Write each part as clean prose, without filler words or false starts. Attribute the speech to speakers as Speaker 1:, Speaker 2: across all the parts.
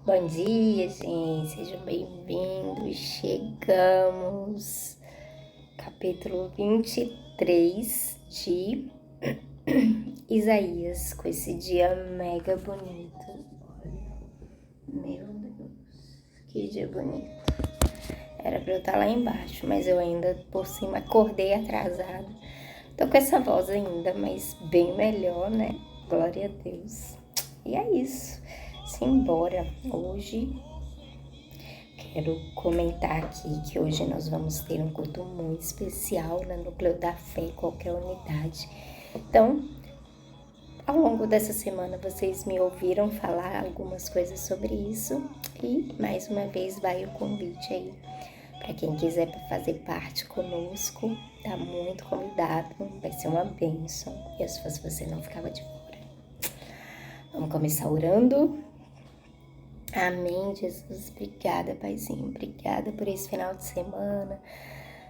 Speaker 1: Bom dia, gente, sejam bem-vindos. Chegamos, capítulo 23 de Isaías, com esse dia mega bonito. Meu Deus, que dia bonito. Era pra eu estar lá embaixo, mas eu ainda por cima acordei atrasada. Tô com essa voz ainda, mas bem melhor, né? Glória a Deus. E é isso. Simbora. Hoje quero comentar aqui que hoje nós vamos ter um culto muito especial na Núcleo da Fé, em qualquer unidade. Então, ao longo dessa semana vocês me ouviram falar algumas coisas sobre isso e mais uma vez vai o convite aí para quem quiser fazer parte conosco, tá muito convidado, vai ser uma bênção. E se fosse você não ficava de fora. Vamos começar orando. Amém, Jesus. Obrigada, Paizinho. Obrigada por esse final de semana.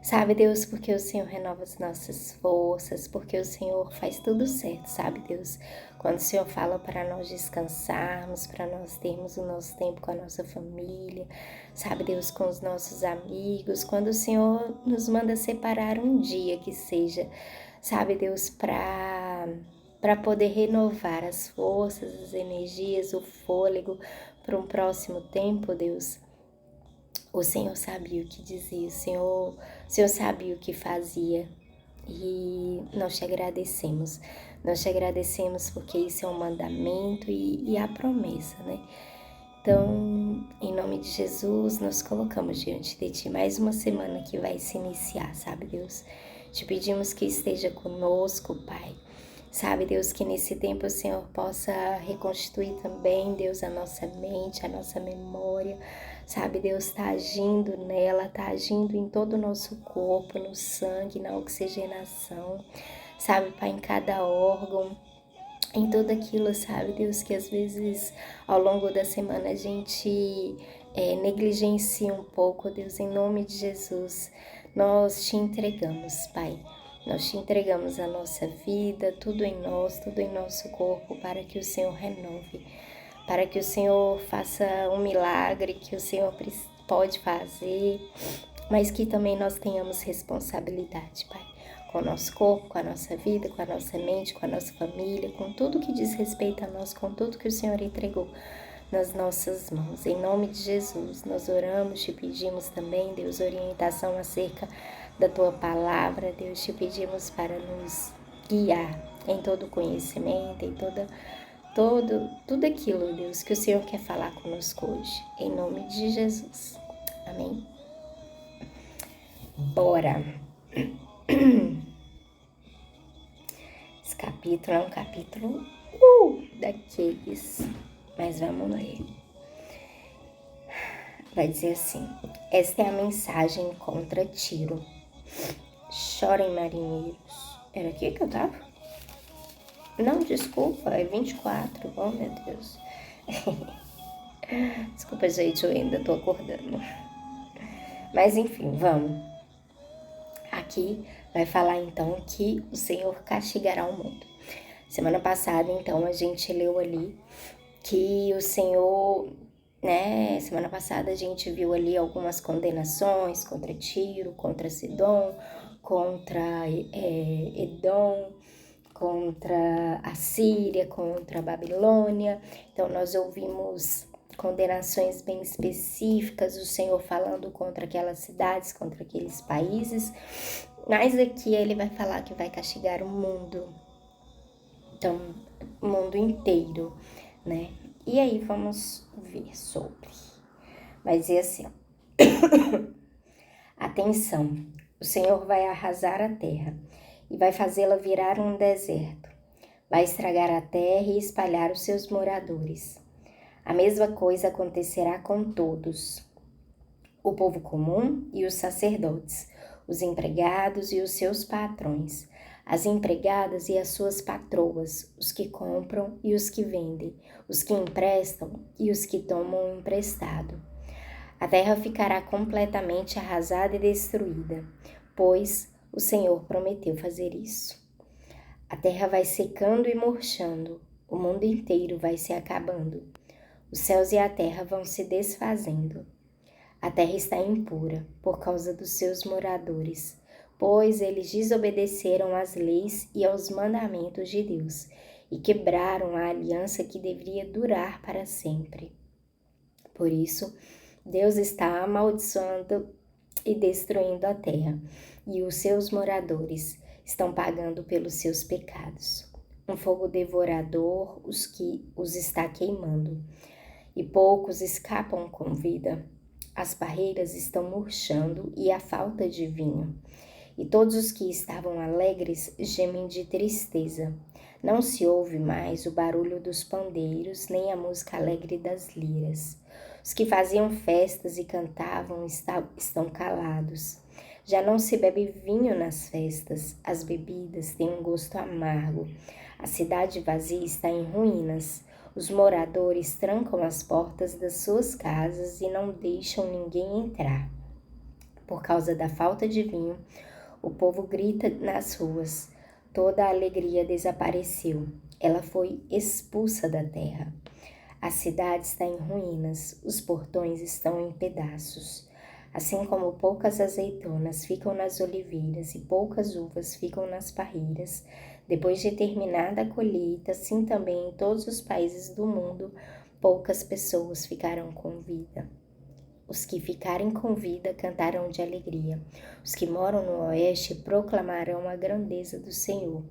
Speaker 1: Sabe, Deus, porque o Senhor renova as nossas forças, porque o Senhor faz tudo certo, sabe, Deus? Quando o Senhor fala para nós descansarmos, para nós termos o nosso tempo com a nossa família, sabe, Deus, com os nossos amigos, quando o Senhor nos manda separar um dia que seja, sabe, Deus, para poder renovar as forças, as energias, o fôlego para um próximo tempo, Deus. O Senhor sabia o que dizia, o Senhor sabia o que fazia e nós te agradecemos. Nós te agradecemos porque isso é um mandamento e a promessa, né? Então, em nome de Jesus, nós colocamos diante de Ti mais uma semana que vai se iniciar, sabe, Deus? Te pedimos que esteja conosco, Pai. Sabe, Deus, que nesse tempo o Senhor possa reconstituir também, Deus, a nossa mente, a nossa memória. Sabe, Deus está agindo nela, está agindo em todo o nosso corpo, no sangue, na oxigenação. Sabe, Pai, em cada órgão, em tudo aquilo, sabe, Deus, que às vezes ao longo da semana a gente negligencia um pouco, Deus, em nome de Jesus. Nós te entregamos, Pai. Nós te entregamos a nossa vida, tudo em nós, tudo em nosso corpo, para que o Senhor renove, para que o Senhor faça um milagre que o Senhor pode fazer, mas que também nós tenhamos responsabilidade, Pai, com o nosso corpo, com a nossa vida, com a nossa mente, com a nossa família, com tudo que diz respeito a nós, com tudo que o Senhor entregou nas nossas mãos. Em nome de Jesus, nós oramos, te pedimos também, Deus, orientação acerca da Tua palavra, Deus, te pedimos para nos guiar em todo conhecimento, em tudo aquilo, Deus, que o Senhor quer falar conosco hoje. Em nome de Jesus. Amém? Bora! Esse capítulo é um capítulo daqueles, mas vamos ler. Vai dizer assim: esta é a mensagem contra Tiro. Chorem, marinheiros. Era aqui que eu tava? Não, desculpa, é 24. Oh, meu Deus. Desculpa, gente, eu ainda tô acordando. Mas enfim, vamos. Aqui vai falar então que o Senhor castigará o mundo. Semana passada, então, a gente leu ali que o Senhor, né? Semana passada a gente viu ali algumas condenações contra Tiro, contra Sidom, contra Edom, contra a Síria, contra a Babilônia. Então, nós ouvimos condenações bem específicas, o Senhor falando contra aquelas cidades, contra aqueles países, mas aqui ele vai falar que vai castigar o mundo, então, o mundo inteiro, né? E aí vamos ver sobre. Vai dizer assim, ó. Atenção, o Senhor vai arrasar a terra e vai fazê-la virar um deserto. Vai estragar a terra e espalhar os seus moradores. A mesma coisa acontecerá com todos, o povo comum e os sacerdotes, os empregados e os seus patrões, as empregadas e as suas patroas, os que compram e os que vendem, os que emprestam e os que tomam emprestado. A terra ficará completamente arrasada e destruída, pois o Senhor prometeu fazer isso. A terra vai secando e murchando, o mundo inteiro vai se acabando. Os céus e a terra vão se desfazendo. A terra está impura por causa dos seus moradores, pois eles desobedeceram às leis e aos mandamentos de Deus e quebraram a aliança que deveria durar para sempre. Por isso, Deus está amaldiçoando e destruindo a terra, e os seus moradores estão pagando pelos seus pecados. Um fogo devorador os está queimando, e poucos escapam com vida. As barreiras estão murchando e há falta de vinho. E todos os que estavam alegres gemem de tristeza. Não se ouve mais o barulho dos pandeiros, nem a música alegre das liras. Os que faziam festas e cantavam estão calados. Já não se bebe vinho nas festas, as bebidas têm um gosto amargo. A cidade vazia está em ruínas. Os moradores trancam as portas das suas casas e não deixam ninguém entrar. Por causa da falta de vinho, o povo grita nas ruas. Toda a alegria desapareceu. Ela foi expulsa da terra. A cidade está em ruínas, os portões estão em pedaços. Assim como poucas azeitonas ficam nas oliveiras e poucas uvas ficam nas parreiras, depois de terminada a colheita, assim também em todos os países do mundo, poucas pessoas ficarão com vida. Os que ficarem com vida cantarão de alegria. Os que moram no oeste proclamarão a grandeza do Senhor,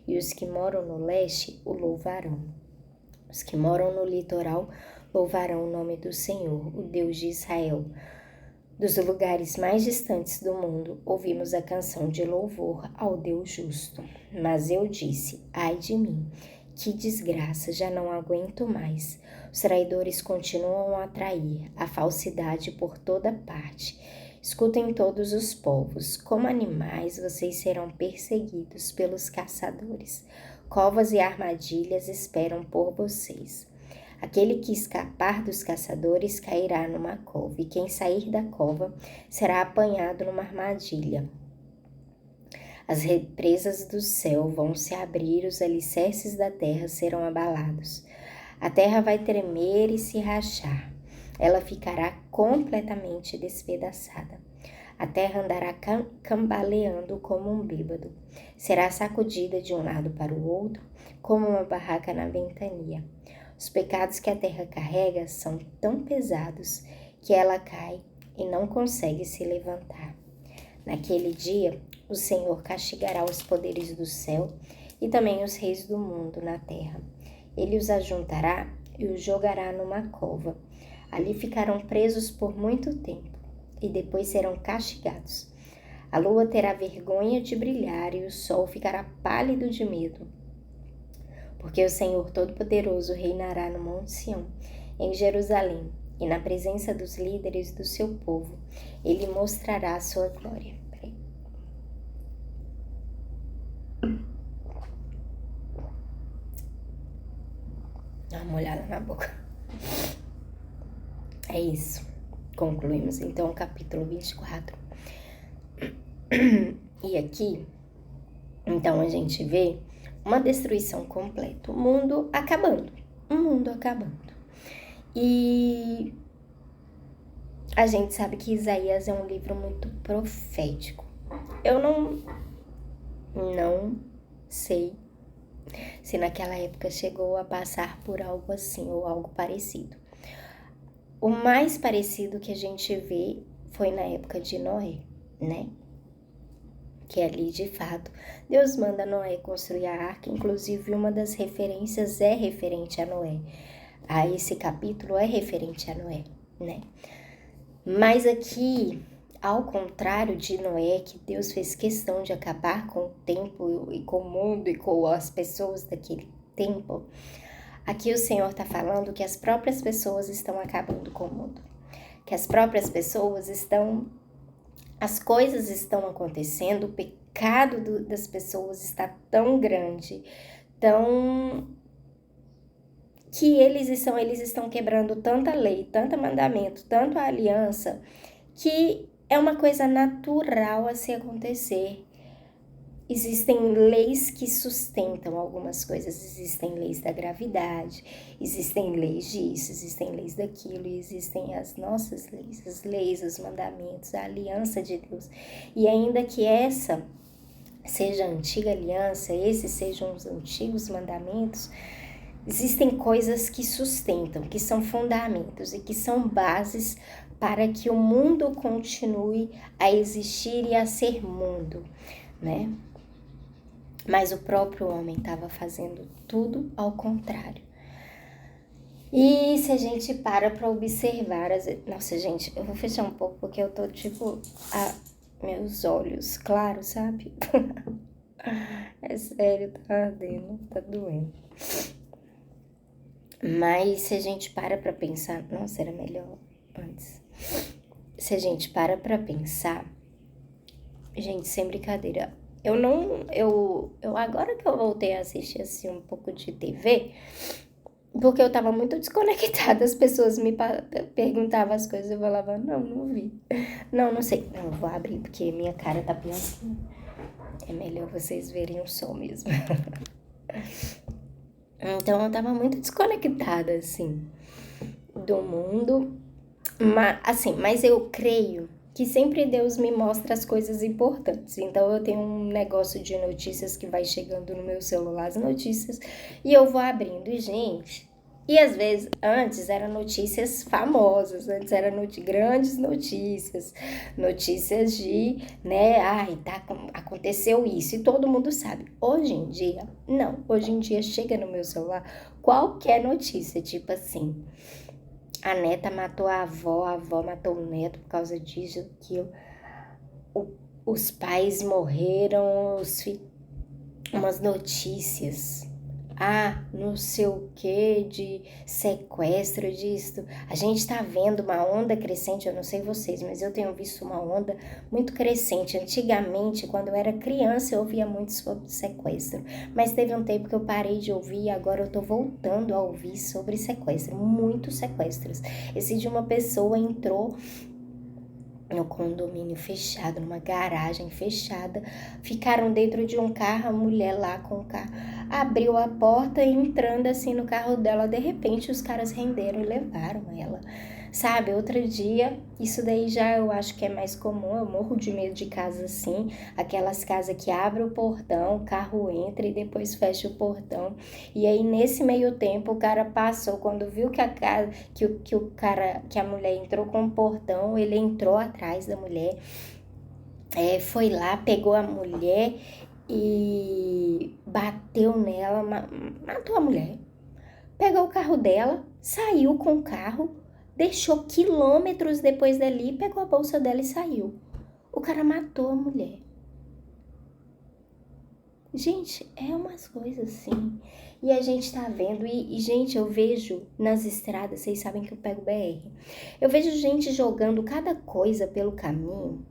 Speaker 1: e os que moram no leste o louvarão. Os que moram no litoral louvarão o nome do Senhor, o Deus de Israel. Dos lugares mais distantes do mundo, ouvimos a canção de louvor ao Deus justo. Mas eu disse, ai de mim, que desgraça, já não aguento mais. Os traidores continuam a trair, a falsidade por toda parte. Escutem todos os povos, como animais vocês serão perseguidos pelos caçadores. Covas e armadilhas esperam por vocês. Aquele que escapar dos caçadores cairá numa cova, e quem sair da cova será apanhado numa armadilha. As represas do céu vão se abrir, os alicerces da terra serão abalados. A terra vai tremer e se rachar. Ela ficará completamente despedaçada. A terra andará cambaleando como um bêbado. Será sacudida de um lado para o outro, como uma barraca na ventania. Os pecados que a terra carrega são tão pesados que ela cai e não consegue se levantar. Naquele dia, o Senhor castigará os poderes do céu e também os reis do mundo na terra. Ele os ajuntará e os jogará numa cova. Ali ficarão presos por muito tempo e depois serão castigados. A lua terá vergonha de brilhar e o sol ficará pálido de medo. Porque o Senhor Todo-Poderoso reinará no Monte Sião, em Jerusalém, e na presença dos líderes do seu povo, ele mostrará a sua glória. Dá uma olhada na boca. É isso. Concluímos então o capítulo 24. E aqui, então a gente vê uma destruição completa, o mundo acabando. E a gente sabe que Isaías é um livro muito profético. Eu não sei se naquela época chegou a passar por algo assim ou algo parecido. O mais parecido que a gente vê foi na época de Noé, né? Que ali, de fato, Deus manda Noé construir a arca, inclusive uma das referências é referente a Noé. Esse capítulo é referente a Noé, né? Mas aqui, ao contrário de Noé, que Deus fez questão de acabar com o tempo e com o mundo e com as pessoas daquele tempo, aqui o Senhor está falando que as próprias pessoas estão acabando com o mundo. Que as próprias pessoas as coisas estão acontecendo, o pecado das pessoas está tão grande, que eles estão quebrando tanta lei, tanto mandamento, tanto a aliança, que é uma coisa natural a se acontecer. Existem leis que sustentam algumas coisas, existem leis da gravidade, existem leis disso, existem leis daquilo, e existem as nossas leis, os mandamentos, a aliança de Deus. E ainda que essa seja a antiga aliança, esses sejam os antigos mandamentos, existem coisas que sustentam, que são fundamentos e que são bases para que o mundo continue a existir e a ser mundo, né? Mas o próprio homem estava fazendo tudo ao contrário. E se a gente para observar... Nossa, gente, eu vou fechar um pouco porque eu tô meus olhos claros, sabe? É sério, tá ardendo, tá doendo. Mas se a gente para pra pensar... Nossa, era melhor antes. Se a gente para pra pensar... Gente, sem brincadeira... Agora que eu voltei a assistir assim um pouco de TV, porque eu tava muito desconectada, as pessoas me perguntavam as coisas, eu falava, não vi, não sei, não, eu vou abrir porque minha cara tá pior assim, é melhor vocês verem o som mesmo. Então eu tava muito desconectada assim do mundo, mas eu creio que sempre Deus me mostra as coisas importantes. Então eu tenho um negócio de notícias que vai chegando no meu celular, as notícias, e eu vou abrindo. E, gente, às vezes, antes eram notícias famosas, antes eram grandes notícias de, né, aconteceu isso, e todo mundo sabe. Hoje em dia, não. Hoje em dia chega no meu celular qualquer notícia, tipo assim... A neta matou a avó matou o neto por causa disso, aquilo. Os pais morreram, umas notícias. Não sei o que, de sequestro disso. A gente tá vendo uma onda crescente, eu não sei vocês, mas eu tenho visto uma onda muito crescente. Antigamente, quando eu era criança, eu ouvia muito sobre sequestro. Mas teve um tempo que eu parei de ouvir e agora eu tô voltando a ouvir sobre sequestro. Muitos sequestros. Esse de uma pessoa entrou no condomínio fechado, numa garagem fechada, ficaram dentro de um carro, a mulher lá com o carro, abriu a porta e entrando assim no carro dela, de repente os caras renderam e levaram ela, sabe? Outro dia, isso daí já eu acho que é mais comum, eu morro de medo de casa assim, aquelas casas que abrem o portão, o carro entra e depois fecha o portão, e aí nesse meio tempo o cara passou, quando viu que a mulher entrou com o portão, ele entrou atrás da mulher, foi lá, pegou a mulher e bateu nela, matou a mulher, pegou o carro dela, saiu com o carro, deixou quilômetros depois dali, pegou a bolsa dela e saiu. O cara matou a mulher. Gente, é umas coisas assim. E a gente tá vendo, gente, eu vejo nas estradas, vocês sabem que eu pego BR. Eu vejo gente jogando cada coisa pelo caminho,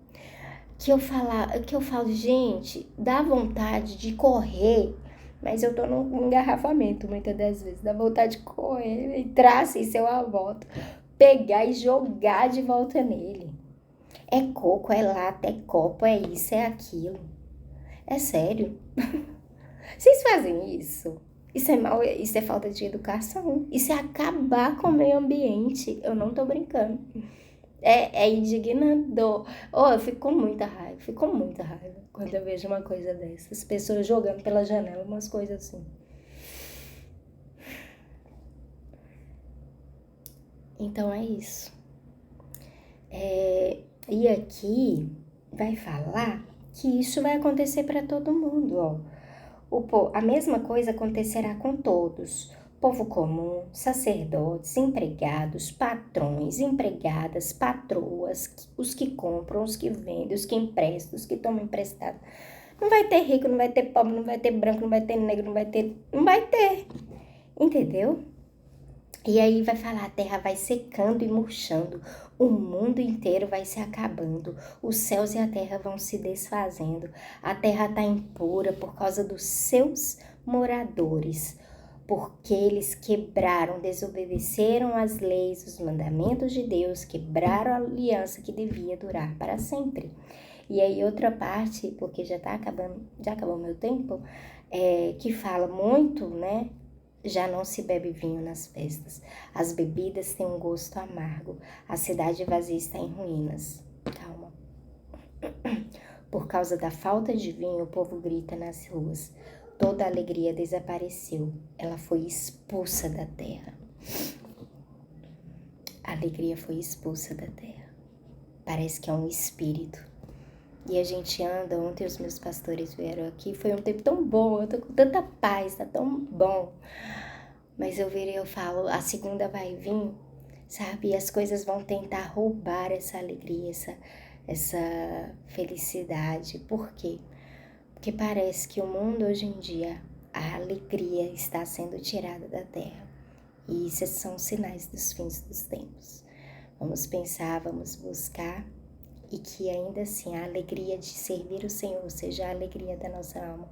Speaker 1: que eu falo, gente, dá vontade de correr, mas eu tô num engarrafamento muitas das vezes, dá vontade de correr, entrar assim, ser uma volta, pegar e jogar de volta nele. É coco, é lata, é copo, é isso, é aquilo. É sério. Vocês fazem isso? Isso é falta de educação. Isso é acabar com o meio ambiente. Eu não tô brincando. É indignador. Eu fico com muita raiva quando eu vejo uma coisa dessas. Pessoas jogando pela janela, umas coisas assim. Então é isso. E aqui vai falar que isso vai acontecer para todo mundo, ó. A mesma coisa acontecerá com todos. Povo comum, sacerdotes, empregados, patrões, empregadas, patroas, os que compram, os que vendem, os que emprestam, os que tomam emprestado. Não vai ter rico, não vai ter pobre, não vai ter branco, não vai ter negro, não vai ter... Entendeu? E aí vai falar, a terra vai secando e murchando, o mundo inteiro vai se acabando, os céus e a terra vão se desfazendo, a terra está impura por causa dos seus moradores, porque eles quebraram, desobedeceram as leis, os mandamentos de Deus, quebraram a aliança que devia durar para sempre. E aí outra parte, porque já acabou meu tempo, que fala muito, né? Já não se bebe vinho nas festas. As bebidas têm um gosto amargo. A cidade vazia está em ruínas. Calma. Por causa da falta de vinho, o povo grita nas ruas. Toda a alegria desapareceu. Ela foi expulsa da terra. A alegria foi expulsa da terra. Parece que é um espírito. E a gente anda, ontem os meus pastores vieram aqui, foi um tempo tão bom, eu tô com tanta paz, tá tão bom. Mas eu virei, eu falo, a segunda vai vir, sabe? E as coisas vão tentar roubar essa alegria, essa felicidade. Por quê? Porque parece que o mundo hoje em dia, a alegria está sendo tirada da terra. E isso são sinais dos fins dos tempos. Vamos pensar, vamos buscar, e que ainda assim a alegria de servir o Senhor seja a alegria da nossa alma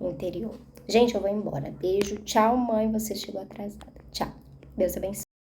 Speaker 1: interior. Gente, eu vou embora. Beijo. Tchau, mãe. Você chegou atrasada. Tchau. Deus abençoe.